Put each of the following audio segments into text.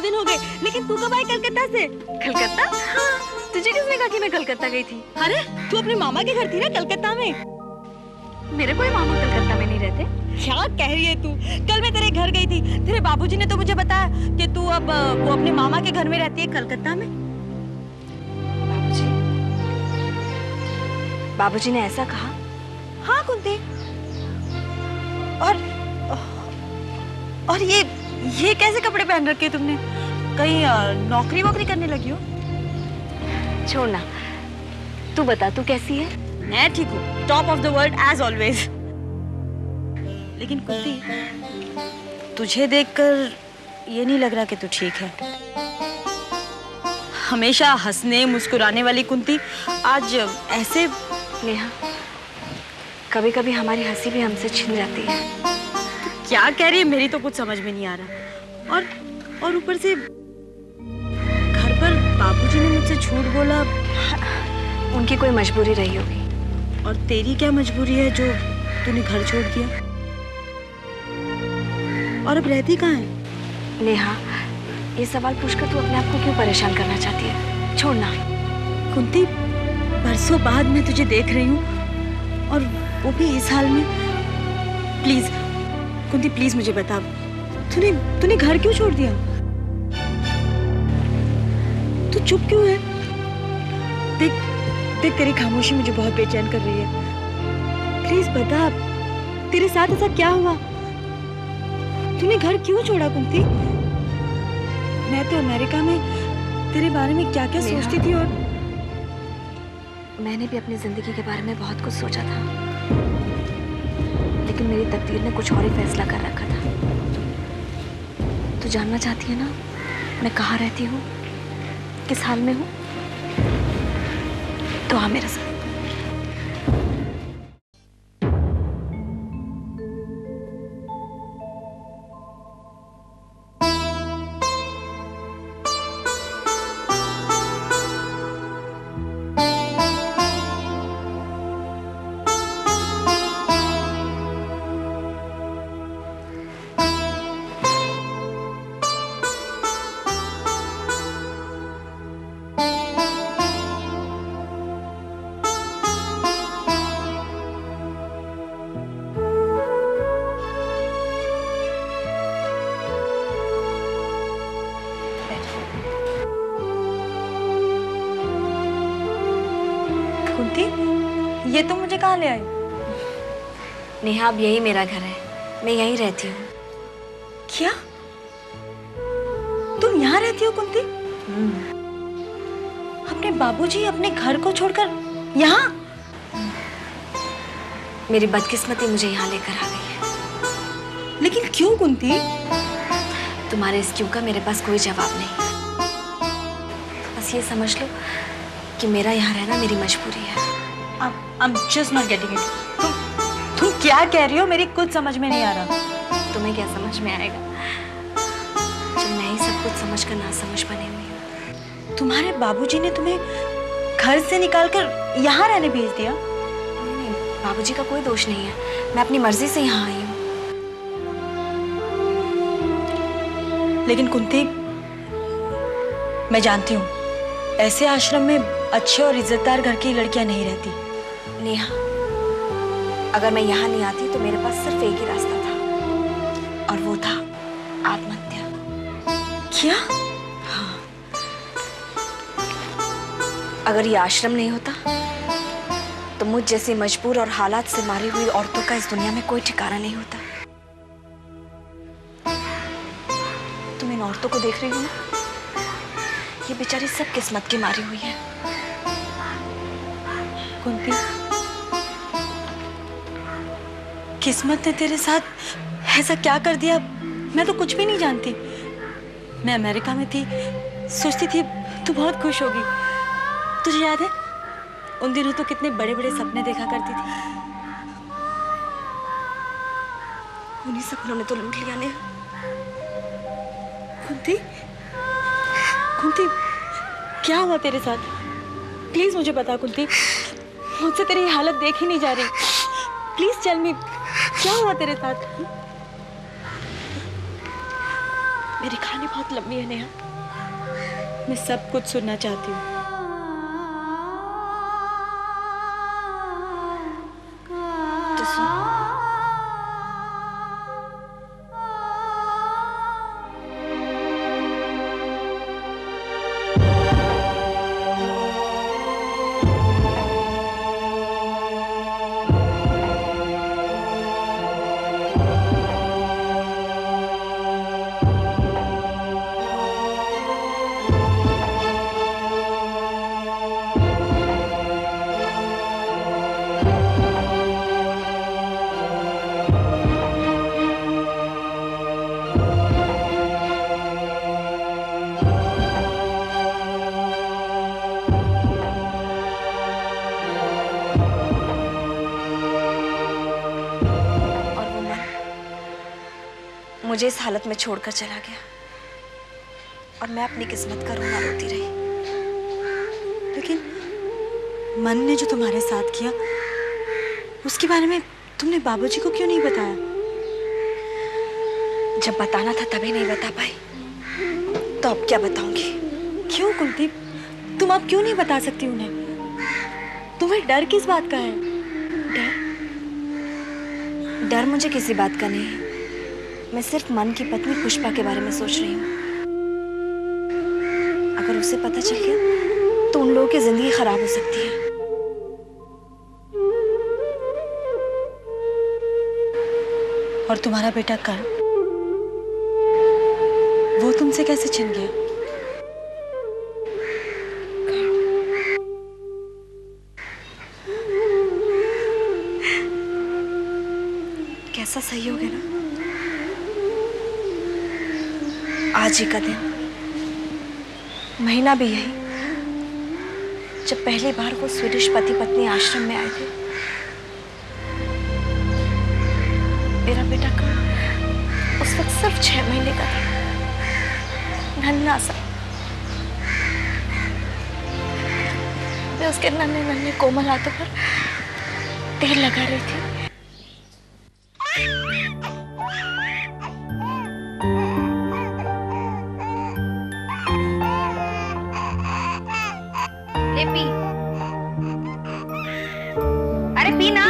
दिन हो गए, लेकिन तू कब आई कलकत्ता से? कलकत्ता? हाँ, तुझे किसने कहा कि मैं कलकत्ता गई थी? अरे तू अपने मामा के घर थी ना कलकत्ता में। मेरे कोई मामा कलकत्ता में नहीं रहते। क्या कह रही है तू? कल मैं तेरे घर गई थी, तेरे बाबूजी ने तो मुझे बताया कि तू अब वो अपने मामा के घर में रहती है कलकत्ता में। बाबूजी ने ऐसा कहा? हाँ कुंती। और ये कैसे कपड़े पहन रखे तुमने? कहीं नौकरी वोकरी करने लगी हो? छोड़ना, तू बता, तू कैसी है? मैं ठीक हूँ, top of the world as always. लेकिन कुंती, तुझे देखकर ये नहीं लग रहा कि तू ठीक है। हमेशा हंसने मुस्कुराने वाली कुंती आज ऐसे। नेहा, कभी कभी हमारी हंसी भी हमसे छिन जाती है। क्या कह रही है? मेरी तो कुछ समझ में नहीं आ रहा। और ऊपर से घर पर बाबूजी ने मुझसे झूठ बोला। उनकी कोई मजबूरी रही होगी। और तेरी क्या मजबूरी है जो तूने घर छोड़ दिया? और अब रहती कहाँ है? नेहा, ये सवाल पूछकर तू अपने आप को क्यों परेशान करना चाहती है? छोड़ना। कुंती, बरसों बाद मैं तुझे देख रही हूँ और वो भी इस हाल में। प्लीज कुंती, प्लीज मुझे बता, तूने घर क्यों छोड़ दिया? तू चुप क्यों है? देख तेरी खामोशी मुझे बहुत बेचैन कर रही है। प्लीज बता, तेरे साथ ऐसा क्या हुआ? तूने घर क्यों छोड़ा कुंती? मैं तो अमेरिका में तेरे बारे में क्या क्या सोचती थी। और मैंने भी अपनी जिंदगी के बारे में बहुत कुछ सोचा था, लेकिन मेरी तकदीर ने कुछ और ही फैसला कर रखा था। तू जानना चाहती है ना मैं कहाँ रहती हूँ, किस हाल में हूँ? तो हाँ, मेरे साथ। कुंती, ये तुम मुझे कहाँ ले आई? नेहा, अब यही मेरा घर है, मैं यहीं रहती हूँ। क्या तुम यहाँ रहती हो कुंती? अपने बाबूजी, अपने घर को छोड़कर यहाँ? मेरी बदकिस्मती मुझे यहाँ लेकर आ गई है। लेकिन क्यों कुंती? तुम्हारे इस क्यों का मेरे पास कोई जवाब नहीं। बस ये समझ लो कि मेरा यहाँ रहना मेरी मजबूरी है। I'm just not getting it. तुम क्या कह रही हो? मेरी कुछ समझ में नहीं आ रहा। तुम्हें क्या समझ में आएगा जब मैं ही सब कुछ समझकर ना समझ बनी हुई हूँ। तुम्हारे बाबूजी ने तुम्हें घर से निकालकर यहाँ रहने भेज दिया? नहीं, बाबूजी का कोई दोष नहीं है, मैं अपनी मर्जी से यहाँ आई हूँ। लेकिन कुंती, मैं जानती हूँ ऐसे आश्रम में अच्छे और इज्जतदार घर की लड़कियां नहीं रहती। नेहा, अगर मैं यहाँ नहीं आती तो मेरे पास सिर्फ एक ही रास्ता था, और वो था आत्महत्या। क्या? हाँ, अगर ये आश्रम नहीं होता तो मुझ जैसी मजबूर और हालात से मारी हुई औरतों का इस दुनिया में कोई ठिकाना नहीं होता। तुम इन औरतों को देख रही हो ना, ये बेचारी सब किस्मत की मारी हुई है। कुंती, किस्मत ने तेरे साथ ऐसा क्या कर दिया? मैं तो कुछ भी नहीं जानती। मैं अमेरिका में थी, सोचती थी तू बहुत खुश होगी। तुझे याद है उन दिनों तो कितने बड़े बड़े सपने देखा करती थी। उन्हीं सपनों ने तो लूट लिया ने। कुंती, कुंती, क्या हुआ तेरे साथ? प्लीज मुझे बता कुंती, मुझसे तेरी हालत देख ही नहीं जा रही। प्लीज टेल मी, क्या हुआ तेरे साथ? मेरी कहानी बहुत लंबी है नेहा, मैं सब कुछ सुनना चाहती हूँ। तो सुन। मुझे इस हालत में छोड़कर चला गया और मैं अपनी किस्मत का रोना रोती रही। लेकिन मन ने जो तुम्हारे साथ किया उसके बारे में तुमने बाबूजी को क्यों नहीं बताया? जब बताना था तभी नहीं बता पाई, तो अब क्या बताऊंगी? क्यों कुलदीप, तुम अब क्यों नहीं बता सकती उन्हें? तुम्हें डर किस बात का है? डर मुझे किसी बात का नहीं है। मैं सिर्फ मन की पत्नी पुष्पा के बारे में सोच रही हूँ। अगर उसे पता चल गया तो उन लोगों की जिंदगी खराब हो सकती है। और तुम्हारा बेटा कर्ण, वो तुमसे कैसे छिन गया? कैसा सही हो गया ना, आज ही का दिन, महीना भी यही, जब पहली बार वो स्वीडिश पति पत्नी आश्रम में आए थे। मेरा बेटा कर्ण उस वक्त सिर्फ 6 महीने का था, नन्हा सा। मैं उसके नन्हे नन्हे कोमल हाथों पर तेल लगा रही थी। पी, अरे पी ना।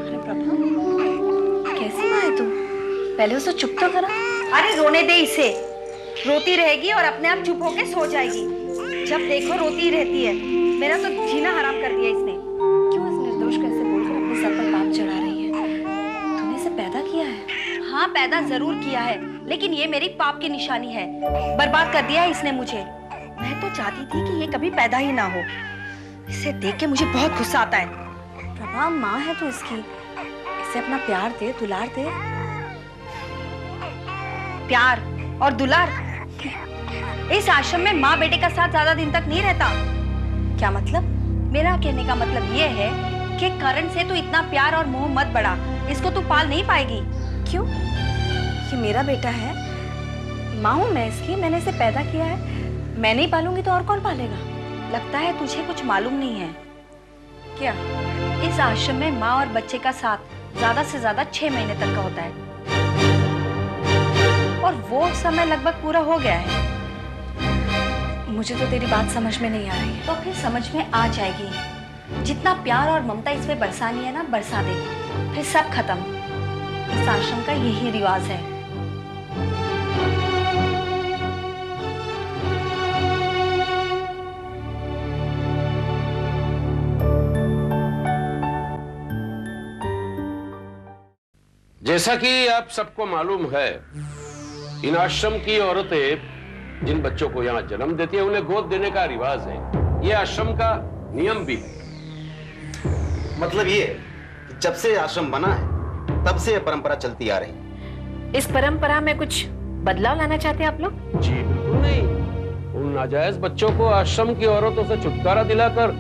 अरे प्रभा, कैसी माँ है तू? पहले उसे चुप तो करा। अरे रोने दे इसे, रोती रहेगी और अपने आप चुप होके सो जाएगी। जब देखो रोती रहती है, मेरा तो जीना हराम कर दिया इसने। क्यों इस निर्दोष को ऐसे बोलकर अपने सर पर पाप चढ़ा रही है? तूने इसे पैदा किया है? हाँ, पैदा जरूर किया है, लेकिन ये मेरी पाप की निशानी है। बर्बाद कर दिया है इसने मुझे। मैं तो चाहती थी कि ये कभी पैदा ही ना हो। इसे देख के मुझे बहुत गुस्सा आता है। प्रभा, माँ है तो इसकी, इसे अपना प्यार दे, दुलार दे। प्यार और दुलार? इस आश्रम में माँ बेटे का साथ ज्यादा दिन तक नहीं रहता। क्या मतलब? मेरा कहने का मतलब ये है कि करण से तू इतना प्यार और मोह मत बढ़ा। इसको तू पाल नहीं पाएगी। क्यों? ये मेरा बेटा है, माँ हूँ मैं इसकी, मैंने इसे पैदा किया है। मैं नहीं पालूंगी तो और कौन पालेगा? लगता है तुझे कुछ मालूम नहीं है। क्या? इस आश्रम में माँ और बच्चे का साथ ज्यादा से ज्यादा 6 महीने तक का होता है, और वो समय लगभग पूरा हो गया है। मुझे तो तेरी बात समझ में नहीं आ रही है। तो फिर समझ में आ जाएगी। जितना प्यार और ममता इसमें बरसानी है ना, बरसा दे, फिर सब खत्म। इस आश्रम का यही रिवाज है। जैसा कि आप सबको मालूम है, इन आश्रम की औरतें जिन बच्चों को यहाँ जन्म देती है उन्हें गोद देने का रिवाज है। ये आश्रम का नियम भी है। मतलब ये कि जब से आश्रम बना है तब से यह परंपरा चलती आ रही है। इस परंपरा में कुछ बदलाव लाना चाहते हैं आप लोग? जी बिल्कुल नहीं। उन नाजायज बच्चों को आश्रम की औरतों से छुटकारा दिलाकर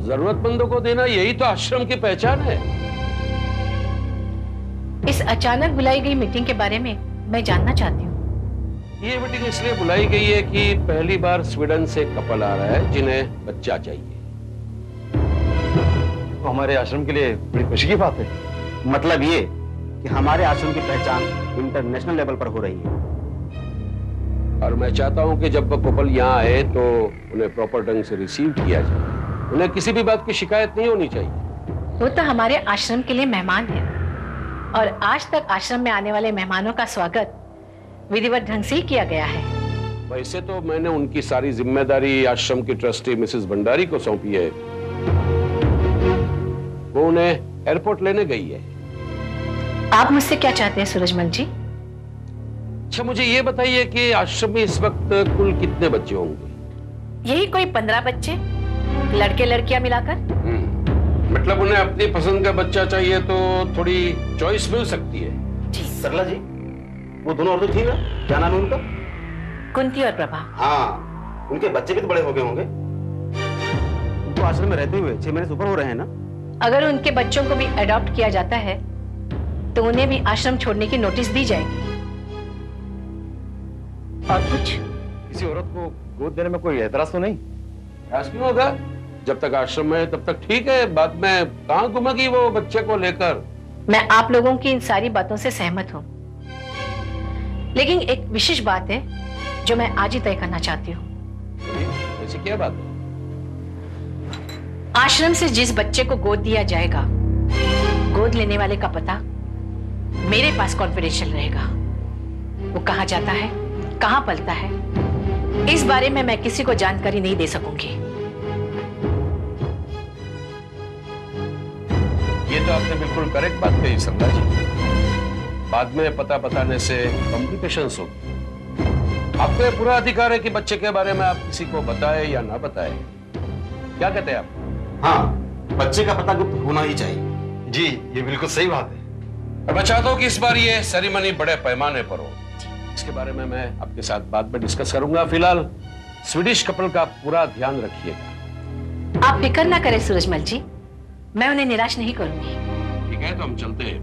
जरूरतमंदों को देना, यही तो आश्रम की पहचान है। इस अचानक बुलाई गई मीटिंग के बारे में मैं जानना चाहती हूँ। ये मीटिंग इसलिए बुलाई गई है कि पहली बार स्वीडन से कपल आ रहा है जिन्हें बच्चा चाहिए। तो हमारे आश्रम के लिए बड़ी खुशी की बात है। मतलब ये कि हमारे आश्रम की पहचान इंटरनेशनल लेवल पर हो रही है। और मैं चाहता हूं कि जब वो कपल यहाँ आए तो उन्हें प्रॉपर ढंग से रिसीव किया जाए। उन्हें किसी भी बात की शिकायत नहीं होनी चाहिए। वो तो हमारे आश्रम के लिए मेहमान है और आज तक आश्रम में आने वाले मेहमानों का स्वागत विधिवत ढंग से ही किया गया है। वैसे तो मैंने उनकी सारी जिम्मेदारी आश्रम की ट्रस्टी मिसेस भंडारी को सौंपी है। वो उन्हें एयरपोर्ट लेने गई है। आप मुझसे क्या चाहते हैं सूरजमल जी? अच्छा, मुझे ये बताइए कि आश्रम में इस वक्त कुल कितने बच्चे होंगे? यही कोई 15 बच्चे, लड़के लड़कियां मिलाकर। मतलब उन्हें अपनी पसंद का बच्चा चाहिए तो थोड़ी चॉइस मिल सकती है। सरला जी, वो दोनों औरतें थी ना, क्या नाम है उनका? कुंती और प्रभा। हाँ, उनके बच्चे भी तो बड़े हो गए होंगे। उनको आश्रम में रहते हुए 6 महीने से ऊपर हो रहे हैं ना। अगर उनके बच्चों को भी अडॉप्ट किया जाता है तो उन्हें भी आश्रम छोड़ने की नोटिस दी जाएगी। और कुछ? किसी औरत को गोद देने में कोई एतराज तो नहीं? ऐसा क्यों होगा? जब तक आश्रम में है तब तक ठीक है, बाद में कहाँ घूमेगी वो बच्चे को लेकर? मैं आप लोगों की इन सारी बातों से सहमत हूँ, लेकिन एक विशेष बात है जो मैं आज ही तय करना चाहती हूँ। ऐसी क्या बात है? आश्रम से जिस बच्चे को गोद दिया जाएगा, गोद लेने वाले का पता मेरे पास कॉन्फिडेंशियल रहेगा। वो कहाँ जाता है, कहाँ पलता है, इस बारे में मैं किसी को जानकारी नहीं दे सकूंगी। ये तो आपने बिल्कुल करेक्ट बात कही सरला जी। बाद में पता बताने से कॉम्प्लिकेशंस होगी। आपको ये पूरा अधिकार है कि बच्चे के बारे में आप किसी को बताएं या ना बताएं। क्या कहते हैं आप? हाँ, बच्चे का पता गुप्त होना ही चाहिए। जी, ये बिल्कुल सही बात है। और मैं चाहता हूं कि इस बार ये सेरेमनी बड़े पैमाने पर हो। इसके बारे में मैं आपके साथ बाद में डिस्कस करूंगा। फिलहाल स्वीडिश कपल का पूरा ध्यान रखिएगा। आप फिक्र ना करें सूरजमल जी, मैं उन्हें निराश नहीं करूंगी। ठीक है, तो हम चलते हैं।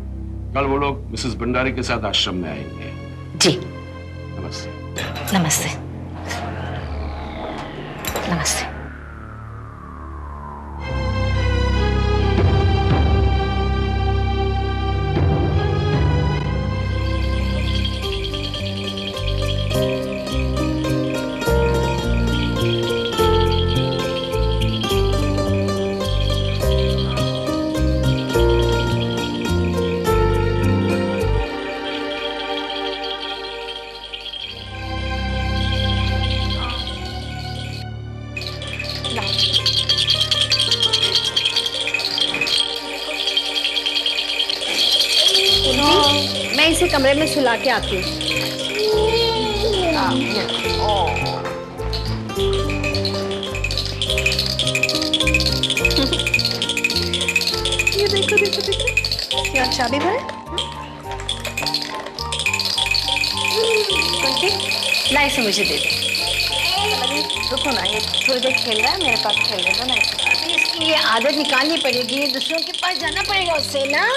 कल वो लोग मिसेस भंडारी के साथ आश्रम में आएंगे। जी, नमस्ते। नमस्ते। नमस्ते। मैं इसे कमरे में सुला के आती हूँ। ये देखो देखो देखो, क्या चाबी है? ला, इसे मुझे दे दे। रुको ना, ये थोड़ी देर खेल रहा है, मेरे पास खेल रहा ना। इसकी ये आदत निकालनी पड़ेगी, दूसरों के पास जाना पड़ेगा उससे ना।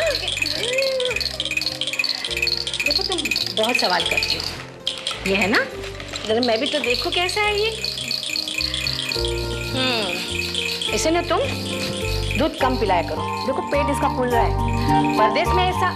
देखो, तुम बहुत सवाल करती हो। ये है ना, जरा मैं भी तो देखो कैसा है ये। इसे ना तुम दूध कम पिलाया करो। देखो पेट इसका फूल रहा है। परदेश में ऐसा